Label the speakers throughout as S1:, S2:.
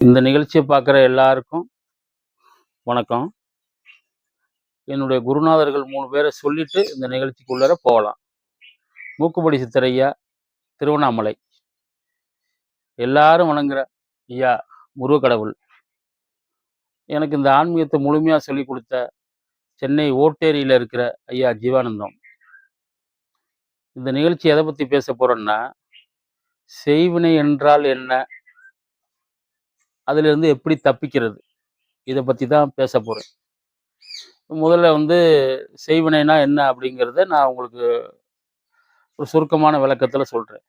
S1: இந்த நிகழ்ச்சியை பார்க்குற எல்லாருக்கும் வணக்கம். என்னுடைய குருநாதர்கள் 3 பேரை சொல்லிட்டு இந்த நிகழ்ச்சிக்குள்ளார போகலாம். மூக்குப்படி சித்தரையா, திருவண்ணாமலை. எல்லாரும் வணங்குற ஐயா முருகக்கடவுள். எனக்கு இந்த ஆன்மீகத்தை முழுமையா சொல்லிக் கொடுத்த சென்னை ஓட்டேரியில இருக்கிற ஐயா ஜீவானந்தம். இந்த நிகழ்ச்சி எதை பத்தி பேச போறோம்னா, செய்வினை என்றால் என்ன? அதிலிருந்து எப்படி தப்பிக்கிறது? இதை பத்தி தான் பேச போறேன். முதல்ல செய்வினைனா என்ன அப்படிங்கிறத நான் உங்களுக்கு ஒரு சுருக்கமான விளக்கத்துல சொல்றேன்.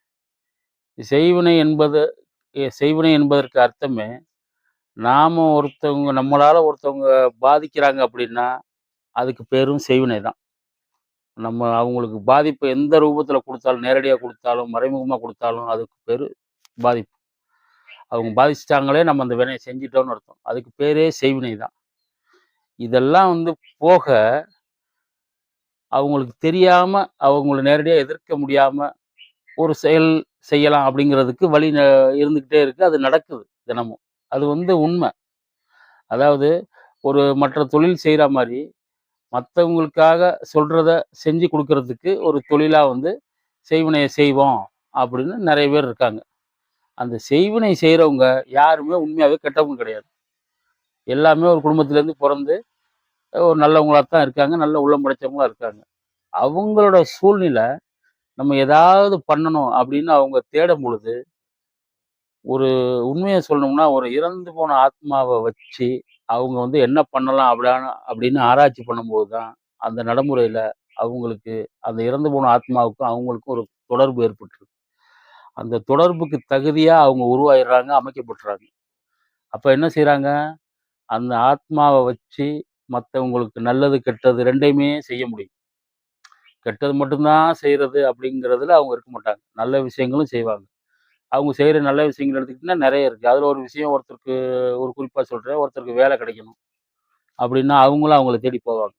S1: செய்வினை என்பது செய்வினை என்பதற்கு அர்த்தமே, நம்மளால ஒருத்தவங்க பாதிக்கிறாங்க அப்படின்னா, அதுக்கு பேரும் செய்வினை தான். நம்ம அவங்களுக்கு பாதிப்பு எந்த ரூபத்துல குடுத்தாலும், நேரடியா குடுத்தாலும், மறைமுகமா குடுத்தாலும் அதுக்கு பேரு பாதிப்பு. அவங்க பாதிச்சுட்டாங்களே, நம்ம அந்த வினைய செஞ்சுட்டோம்னு அர்த்தம். அதுக்கு பேரே செய்வினை தான். இதெல்லாம் போக, அவங்களுக்கு தெரியாம, அவங்கள நேரடியா எதிர்க்க முடியாம ஒரு செயல் செய்யலாம் அப்படிங்கிறதுக்கு வழி இருந்துகிட்டே இருக்கு. அது நடக்குது தினமும். அது உண்மை. அதாவது ஒரு மற்ற தொழில் செய்ற மாரி, மத்தவங்களுக்காக சொல்றத செஞ்சு குடுக்கறதுக்கு ஒரு தொழிலா செய்வினைய செய்வோம் அப்படின்னு நெறைய பேர் இருக்காங்க. அந்த செய்வினை செய்றவங்க யாருமே உண்மையாவே கெட்டவங்க கிடையாது. எல்லாமே ஒரு குடும்பத்திலேருந்து பொறந்து ஒரு நல்லவங்களா தான் இருக்காங்க. நல்ல உள்ளம் படைச்சவங்களா இருக்காங்க. அவங்களோட சூழ்நிலை நம்ம ஏதாவது பண்ணணும் அப்படின்னு அவங்க தேடும் பொழுது, ஒரு உண்மைய சொல்லணும்னா, ஒரு இறந்து போன ஆத்மாவ வச்சு அவங்க என்ன பண்ணலாம் அப்படின்னு ஆராய்ச்சி பண்ணும்போது தான், அந்த நடைமுறையில அவங்களுக்கு அந்த இறந்து போன ஆத்மாவுக்கும், அவங்களுக்கும் ஒரு தொடர்பு ஏற்பட்டுருது. அந்த தொடர்புக்கு தகுதியா அவங்க உருவாயிடுறாங்க, அமைக்கப்பட்டுறாங்க. அப்ப என்ன செய்றாங்க? அந்த ஆத்மாவ வச்சு மத்தவங்களுக்கு நல்லது, கெட்டது 2யுமே செய்ய முடியும். கெட்டது மட்டும் தான் செய்றது அப்படிங்கிறதுல அவங்க இருக்க மாட்டாங்க. நல்ல விஷயங்களும் செய்வாங்க. அவங்க செய்ற நல்ல விஷயங்கள் எடுத்துக்கிட்டீங்கன்னா நெறைய இருக்கு. அதுல ஒரு விஷயம் ஒருத்தருக்கு ஒரு குறிப்பா சொல்றேன். ஒருத்தருக்கு வேலை கிடைக்கணும் அப்படின்னா, அவங்களும் அவங்கள தேடி போவாங்க.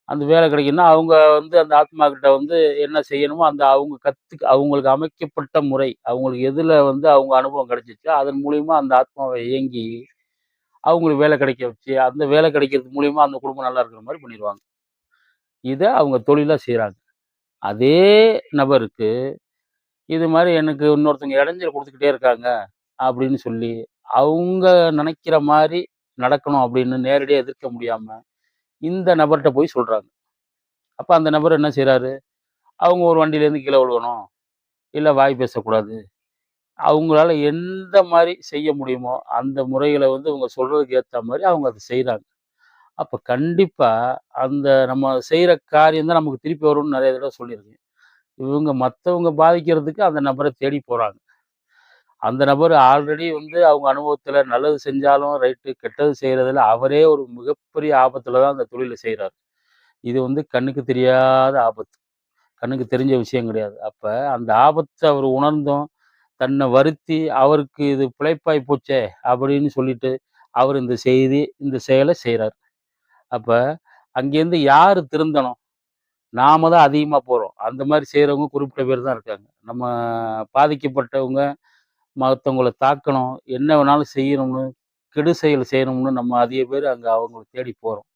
S1: அந்த வேலை கிடைக்கும்னா, அவங்க அந்த ஆத்மா கிட்ட என்ன செய்யணுமோ, அந்த அவங்களுக்கு அமைக்கப்பட்ட முறை, அவங்களுக்கு எதுல அவங்க அனுபவம் கிடைச்சுச்சோ, அதன் மூலியமா அந்த ஆத்மாவ இயங்கி, அவங்களுக்கு வேலை கிடைக்க வச்சு, அந்த வேலை கிடைக்கிறது மூலியமா அந்த குடும்பம் நல்லா இருக்கிற மாரி பண்ணிருவாங்க. இத அவங்க தொழிலா செய்றாங்க. அதே நபருக்கு, இது மாரி எனக்கு இன்னொருத்தவங்க இடைஞ்சல் குடுத்துக்கிட்டே இருக்காங்க, அப்படின்னு சொல்லி, அவங்க நினைக்கிற மாரி நடக்கணும் அப்படின்னு நேரடியா எதிர்க்க முடியாம, இந்த நபர்ட்ட போய் சொல்றாங்க. அப்ப அந்த நபர் என்ன செய்றாரு? அவங்க ஒரு வண்டியிலேருந்து கீழ விழுகணும், இல்ல வாய் பேசக்கூடாது. அவங்களால எந்த மாரி செய்ய முடியுமோ, அந்த முறைகள இவங்க சொல்றதுக்கு ஏத்த மாரி அவங்க அத செய்றாங்க. அப்ப கண்டிப்பா நம்ம செய்ற காரியம் தான் நமக்கு திருப்பி வரும்னு நெறைய தடவ சொல்லியிருக்கேன். இவங்க மத்தவங்க பாதிக்கிறதுக்கு அந்த நபர தேடி போறாங்க. அந்த நபர் ஆல்ரெடி அவங்க அனுபவத்துல நல்லது செஞ்சாலும் ரைட்டு, கெட்டது செய்றதுல அவரே ஒரு மிகப்பெரிய ஆபத்துல தான் அந்த தொழில செய்றாரு. இது கண்ணுக்கு தெரியாத ஆபத்து. கண்ணுக்கு தெரிஞ்ச விஷயம் கிடையாது. அப்ப அந்த ஆபத்த அவரு உணர்ந்தும், தன்னை வருத்தி, அவருக்கு இது பிழைப்பாய் போச்சே! அப்படின்னு சொல்லிட்டு, அவரு இந்த செயல செய்றாரு. அப்ப அங்கேருந்து யாரு திருந்தணும்? நாம தான் அதிகமா போறோம். அந்த மாரி செய்றவங்க குறிப்பிட்ட பேர் தான் இருக்காங்க. நம்ம பாதிக்கப்பட்டவங்க மத்தவங்கள தாக்கணும், என்ன வேணாலும் செய்யணும்னு, கெடு செயல் செய்யணும்னு நம்ம அதிக பேர் அங்க அவங்கள தேடி போறோம்.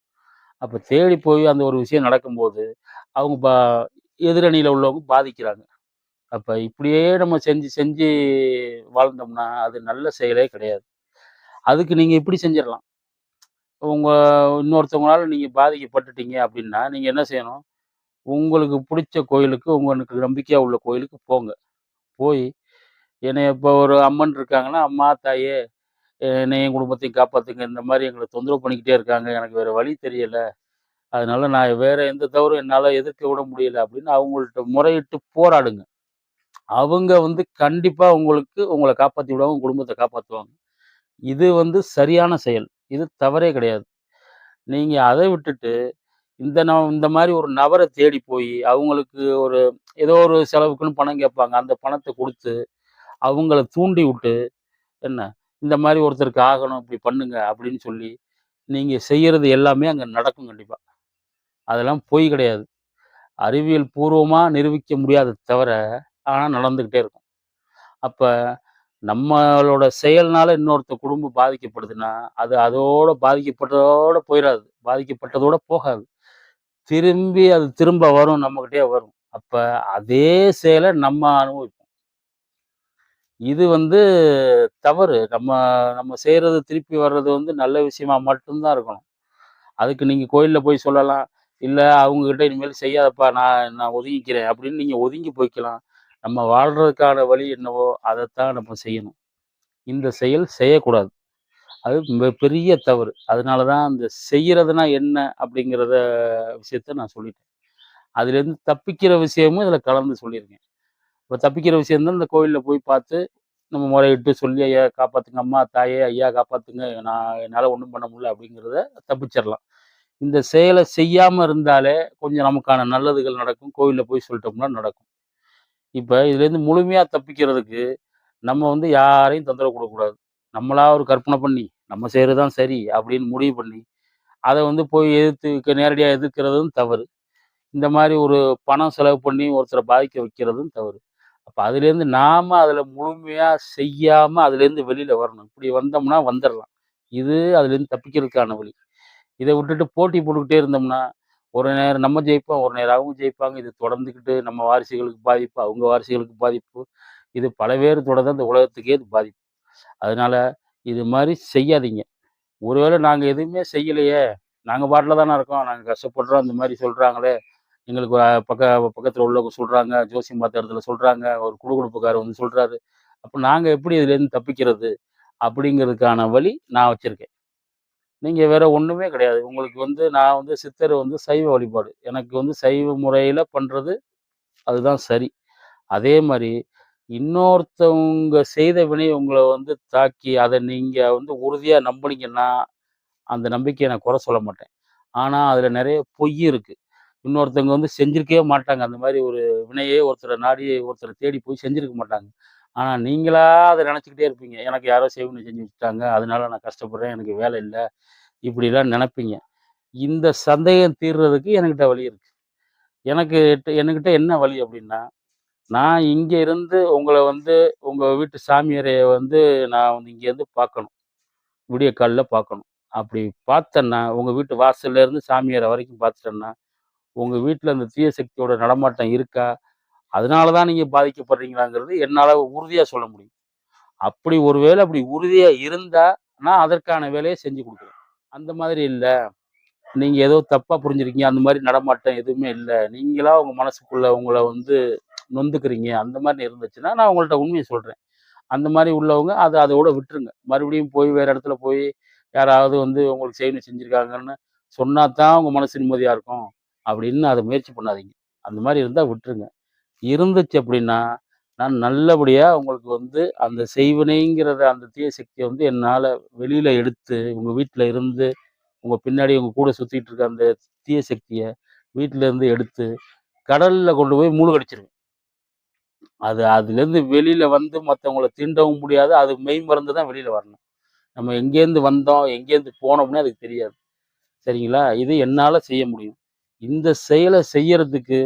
S1: அப்ப தேடி போய் அந்த ஒரு விஷயம் நடக்கும்போது, அவங்க எதிரணியில உள்ளவங்க பாதிக்கிறாங்க. அப்ப இப்படியே நம்ம செஞ்சு செஞ்சு வாழ்ந்தோம்னா, அது நல்ல செயலே கிடையாது. அதுக்கு நீங்க இப்படி செஞ்சிரலாம். உங்க இன்னொருத்தவங்களால நீங்க பாதிக்கப்பட்டுட்டீங்க அப்படின்னா, நீங்க என்ன செய்யணும்? உங்களுக்கு புடிச்ச கோயிலுக்கு, உங்களுக்கு நம்பிக்கையா உள்ள கோயிலுக்கு போங்க. போய் என்னைய இப்போ ஒரு அம்மன் இருக்காங்கன்னா, "அம்மா, தாயே என்னையும் என் குடும்பத்தையும் காப்பாத்துங்க. இந்த மாரி எங்கள தொந்தரவு பண்ணிக்கிட்டே இருக்காங்க. எனக்கு வேற வழி தெரியல. அதனால நான் வேற எந்த தவறும் என்னால எதிர்க்க விட முடியல." அப்படின்னு அவங்கள்ட்ட முறையிட்டு போராடுங்க. அவங்க கண்டிப்பா உங்கள காப்பாத்தி விடுவாங்க. உங்க குடும்பத்த காப்பாத்துவாங்க. இது சரியான செயல். இது தவறே கிடையாது. நீங்க அத விட்டுட்டு, இந்த மாரி ஒரு நபர தேடி போயி, அவங்களுக்கு ஏதோ ஒரு செலவுக்குன்னு பணம் கேட்பாங்க. அந்த பணத்த குடுத்து, அவங்கள தூண்டி விட்டு, என்ன இந்த மாரி ஒருத்தருக்கு ஆகணும், இப்படி பண்ணுங்க அப்படின்னு சொல்லி, நீங்க செய்யறது எல்லாமே அங்க நடக்கும் கண்டிப்பா. அதெல்லாம் பொய் கிடையாது. அறிவியல் பூர்வமா நிரூபிக்க முடியாதது தவிர, ஆனா நடந்துகிட்டே இருக்கும். அப்ப நம்மளோட செயல்னால இன்னொருத்த குடும்பம் பாதிக்கப்படுதுன்னா, அது அதோட பாதிக்கப்பட்டதோட போயிறாது. பாதிக்கப்பட்டதோட போகாது. அது திரும்ப வரும் நம்மகிட்டயே வரும். அப்ப அதே செயல நம்ம அனுபவிப்போம். இது வந்து தவறு. நம்ம நம்ம செய்றது திருப்பி வர்றது வந்து நல்ல விஷயமா மட்டும் தான் இருக்கணும். அதுக்கு நீங்க கோயில்ல போய் சொல்லலாம். இல்ல அவங்ககிட்ட இனிமேல் செய்யாதப்பா நான் நான் ஒதுங்கிக்கிறேன் அப்படின்னு நீங்க ஒதுங்கி போய்க்கலாம். நம்ம வாழ்றதுக்கான வழி என்னவோ அதத்தான் நம்ம செய்யணும். இந்த செயல் செய்யக்கூடாது. அது பெரிய தவறு. அதனால தான் அந்த செய்யறதுனா என்ன அப்படிங்கிறத விஷயத்த நான் சொல்லிட்டேன். அதுலேருந்து தப்பிக்கிற விஷயமும் இதில கலந்து சொல்லியிருக்கேன். இப்ப தப்பிக்கிற விஷயம் தான் இந்த கோவில்ல போய் பார்த்து, நம்ம முறையிட்டு சொல்லி, "ஐயா காப்பாத்துங்க, அம்மா, தாயே, ஐயா காப்பாத்துங்க. நான் என்னால ஒண்ணும் பண்ண முடியல." அப்படிங்கிறத தப்பிச்சிரலாம். இந்த செயல செய்யாம இருந்தாலே, கொஞ்சம் நமக்கான நல்லதுகள் நடக்கும். கோவில்ல போய் சொல்லிட்டோம்னா நடக்கும். இப்ப இதுலேருந்து முழுமையா தப்பிக்கிறதுக்கு, நம்ம வந்து யாரையும் தொந்தரவு குடுக்கக்கூடாது. நம்மளா ஒரு கற்பனை பண்ணி, நம்ம செய்றது தான் சரி அப்படின்னு முடிவு பண்ணி, அத வந்து போய் நேரடியா எதிர்க்கிறதும் தவறு. இந்த மாரி ஒரு பணம் செலவு பண்ணி ஒருத்தர பாதிக்க வைக்கிறதும் தவறு. அப்ப அதுலேருந்து நாம அதுல முழுமையா செய்யாம அதுலேருந்து வெளியில வரணும். இப்படி வந்தோம்னா வந்துரலாம். இது அதுலேருந்து தப்பிக்கிறதுக்கான வழி. இத விட்டுட்டு போட்டி போட்டுக்கிட்டே இருந்தோம்னா, ஒரு நேரம் நம்ம ஜெயிப்போம், ஒரு நேரம் அவங்க ஜெயிப்பாங்க. இது தொடர்ந்துக்கிட்டு நம்ம வாரிசுகளுக்கு பாதிப்பு, அவங்க வாரிசுகளுக்கு பாதிப்பு. இது பல பேர் தொடர்ந்து அந்த உலகத்துக்கே இது பாதிப்பு. அதனால இது மாரி செய்யாதீங்க. ஒருவேளை நாங்க எதுவுமே செய்யலையே, நாங்க பாட்டுல தான இருக்கோம். நாங்க கஷ்டப்படுறோம். இந்த மாரி சொல்றாங்களே, எங்களுக்கு பக்கத்துல உள்ளவங்க சொல்றாங்க, ஜோசியம் பார்த்த இடத்துல சொல்றாங்க, ஒரு குடுகுடுப்புக்காரர் வந்து சொல்றாரு. அப்ப நாங்க எப்படி இதுலேருந்து தப்பிக்கிறது? அப்படிங்கிறதுக்கான வழி நான் வச்சிருக்கேன். நீங்க வேற ஒண்ணுமே கிடையாது. உங்களுக்கு வந்து நான் வந்து சித்தர் வந்து சைவ வழிபாடு. எனக்கு வந்து சைவ முறையில பண்றது அதுதான் சரி. அதே மாரி இன்னொருத்தவங்க செய்த வினை உங்கள வந்து தாக்கி, அத நீங்க வந்து உறுதியா நம்புனீங்கன்னா, அந்த நம்பிக்கைய நான் குறை சொல்ல மாட்டேன். ஆனா, அதுல நெறைய பொய் இருக்கு. இன்னொருத்தவங்க வந்து செஞ்சிருக்கவே மாட்டாங்க. அந்த மாரி ஒரு வினையே ஒருத்தர நாடி, ஒருத்தர தேடி போய் செஞ்சிருக்க மாட்டாங்க. ஆனா, நீங்களா அத நெனச்சுக்கிட்டே இருப்பீங்க. எனக்கு யாரோ செய்வினை செஞ்சு வச்சுட்டாங்க. அதனால நான் கஷ்டப்படுறேன். எனக்கு வேலை இல்ல. இப்படிலாம் நெனப்பீங்க. இந்த சந்தேகம் தீர்றதுக்கு என்கிட்ட வழி இருக்கு. என்கிட்ட என்ன வழி அப்டின்னா, நான் இங்க இருந்து உங்கள வந்து உங்க வீட்டு சாமியறைய வந்து நான் வந்து இங்கேருந்து பார்க்கணும். விடிய காலைல பார்க்கணும். அப்படி பார்த்தேன்னா, உங்க வீட்டு வாசல்ல இருந்து சாமியற வரைக்கும் பார்த்துட்டேன்னா, உங்க வீட்ல அந்த தீய சக்தியோட நடமாட்டம் இருக்கா? அதனால தான் நீங்க பாதிக்கப்படுறீங்களாங்கிறது என்னால உறுதியா சொல்ல முடியும். அப்படி உறுதியா இருந்தா, நான் அதற்கான வேலைய செஞ்சு குடுக்குறேன். அந்த மாதிரி இல்ல. நீங்க ஏதோ தப்பா புரிஞ்சிருக்கீங்க. அந்த மாரி நடமாட்டம் எதுவுமே இல்ல. நீங்களா உங்க மனசுக்குள்ள உங்கள வந்து நொந்துக்கிறீங்க. அந்த மாரி இருந்துச்சுன்னா, நான் உங்கள்ட்ட உண்மைய சொல்றேன். அந்த மாரி உள்ளவங்க அதோட விட்டுருங்க. மறுபடியும் போய் வேற இடத்துல போய் யாராவது வந்து உங்களுக்கு செய்வினை செஞ்சிருக்காங்கன்னு சொன்னா தான் உங்க மனசு நிம்மதியா இருக்கும். அப்படின்னு அத முயற்சி பண்ணாதீங்க. அந்த மாரி இருந்தா விட்டுருங்க. இருந்துச்சு அப்படின்னா, நான் நல்லபடியா உங்களுக்கு வந்து அந்த செய்வினைங்கிறத அந்த தீய சக்திய வந்து என்னால வெளியில எடுத்து, உங்க வீட்ல இருந்து உங்க பின்னாடி உங்க கூட சுத்திட்டு இருக்க அந்த தீய சக்திய வீட்ல இருந்து எடுத்து, கடல்ல கொண்டு போய் மூழ்கடிச்சிருங்க. அதுலேருந்து வெளியில வந்து மத்தவங்கள தீண்டவும் முடியாது. அது மெய்மறந்து தான் வெளியில வரணும். நம்ம எங்கேருந்து வந்தோம், எங்கேருந்து போனோம்னே அதுக்கு தெரியாது. சரிங்களா? இது என்னால செய்ய முடியும். இந்த செயல செய்யறதுக்கு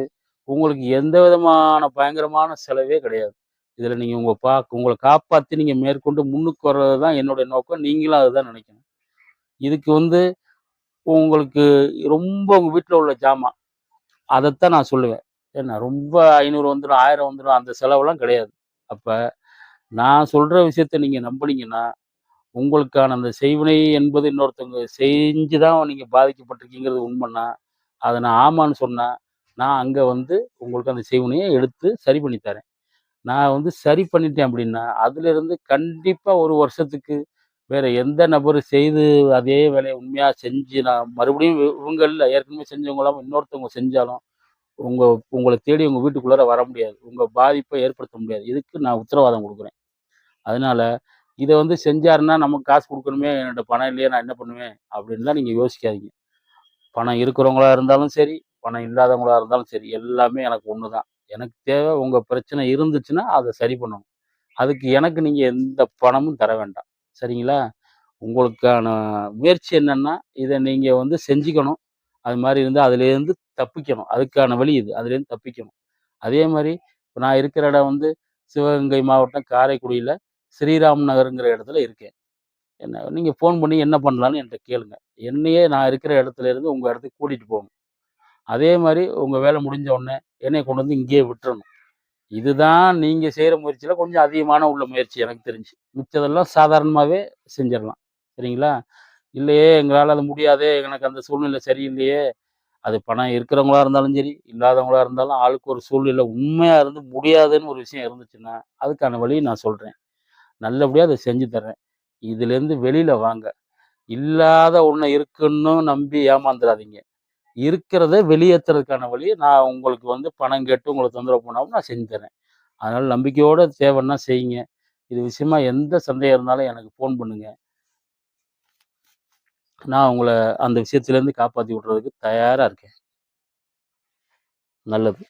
S1: உங்களுக்கு எந்த விதமான பயங்கரமான செலவே கிடையாது. இதுல நீங்க உங்கள காப்பாத்தி நீங்க மேற்கொண்டு முன்னுக்கு வர்றது தான் என்னுடைய நோக்கம். நீங்களும் அதுதான் நினைக்கணும். இதுக்கு வந்து உங்களுக்கு ரொம்ப உங்க வீட்ல உள்ள ஜாமான், அதத்தான் நான் சொல்லுவேன். ஏன்னா ரொம்ப 500 வந்துரும், 1000 வந்துரும் அந்த செலவெல்லாம் கிடையாது. அப்ப நான் சொல்ற விஷயத்த நீங்க நம்புனீங்கன்னா, உங்களுக்கான அந்த செய்வினை என்பது இன்னொருத்தவங்க செஞ்சு தான் நீங்க பாதிக்கப்பட்டிருக்கீங்கிறது உண்மைன்னா, அத நான் ஆமான்னு சொன்னா, நான் அங்க வந்து உங்களுக்கு அந்த செய்வினைய எடுத்து சரி பண்ணி தரேன். நான் வந்து சரி பண்ணிட்டேன் அப்படின்னா, அதிலிருந்து கண்டிப்பா 1 வருஷத்துக்கு வேற எந்த நபரும் செய்து அதே வேலைய உண்மையா செஞ்சு நான் மறுபடியும் இவங்க இல்ல ஏற்கனவே செஞ்சவங்களாம் இன்னொருத்தவங்க செஞ்சாலும், உங்க உங்கள தேடி உங்க வீட்டுக்குள்ளார வர முடியாது. உங்க பாதிப்ப ஏற்படுத்த முடியாது. இதுக்கு நான் உத்தரவாதம் குடுக்குறேன். அதனால இத வந்து செஞ்சாருன்னா, நமக்கு காசு குடுக்கணுமே, என்கிட்ட பணம் இல்லையே, நான் என்ன பண்ணுவேன்? அப்படின்லாம் நீங்க யோசிக்காதீங்க. பணம் இருக்கிறவங்களா இருந்தாலும் சரி, பணம் இல்லாதவங்களா இருந்தாலும் சரி, எல்லாமே எனக்கு ஒண்ணு தான். எனக்கு தேவை உங்க பிரச்சனை இருந்துச்சுன்னா, அத சரி பண்ணணும். அதுக்கு எனக்கு நீங்க எந்த பணமும் தர வேண்டாம். சரிங்களா? உங்களுக்கான முயற்சி என்னன்னா, இத நீங்க வந்து செஞ்சுக்கணும். அது மாரி இருந்தா அதிலேருந்து தப்பிக்கணும். அதுக்கான வழி இது. அதுலேருந்து தப்பிக்கணும். அதே மாரி இப்ப நான் இருக்கிற இடம் வந்து சிவகங்கை மாவட்டம் காரைக்குடியில ஸ்ரீராம் நகர்ங்கிற இடத்துல இருக்கேன். என்ன நீங்க ஃபோன் பண்ணி என்ன பண்ணலான்னு என்ட்ட கேளுங்க. என்னையே நான் இருக்கிற இடத்துல இருந்து உங்க இடத்துக்கு கூட்டிட்டு போணும். அதே மாரி உங்க வேலை முடிஞ்ச உடனே என்னைய கொண்டு வந்து இங்கேயே விட்டுறணும். இதுதான் நீங்க செய்ற முயற்சியில கொஞ்சம் அதிகமான உள்ள முயற்சி எனக்கு தெரிஞ்சு. மிச்சதெல்லாம் சாதாரணமாவே செஞ்சிரலாம். சரிங்களா? இல்லையே எங்களால அது முடியாதே, எனக்கு அந்த சூழ்நிலை சரியில்லையே, அது பணம் இருக்கிறவங்களா இருந்தாலும் சரி, இல்லாதவங்களா இருந்தாலும் ஆளுக்கு ஒரு சூழ்நிலை உண்மையா இருந்து முடியாதுன்னு ஒரு விஷயம் இருந்துச்சுன்னா, அதுக்கான வழிய நான் சொல்றேன். நல்லபடியா அத செஞ்சு தர்றேன். இதுலேருந்து வெளியில வாங்க. இல்லாத ஒண்ண இருக்குன்னு நம்பி ஏமாந்துறாதீங்க. இருக்கிறத வெளியேத்துறதுக்கான வழிய நான் உங்களுக்கு வந்து பணம் கேட்டு உங்கள தொந்தரவு பண்ணாம நான் செஞ்சு தர்றேன். அதனால நம்பிக்கையோட தேவைன்னா செய்யுங்க. இது விஷயமா எந்த சந்தேகம் இருந்தாலும் எனக்கு ஃபோன் பண்ணுங்க. நான் உங்கள அந்த விஷயத்துலேருந்து காப்பாத்தி விடுறதுக்கு தயாரா இருக்கேன். நல்லது.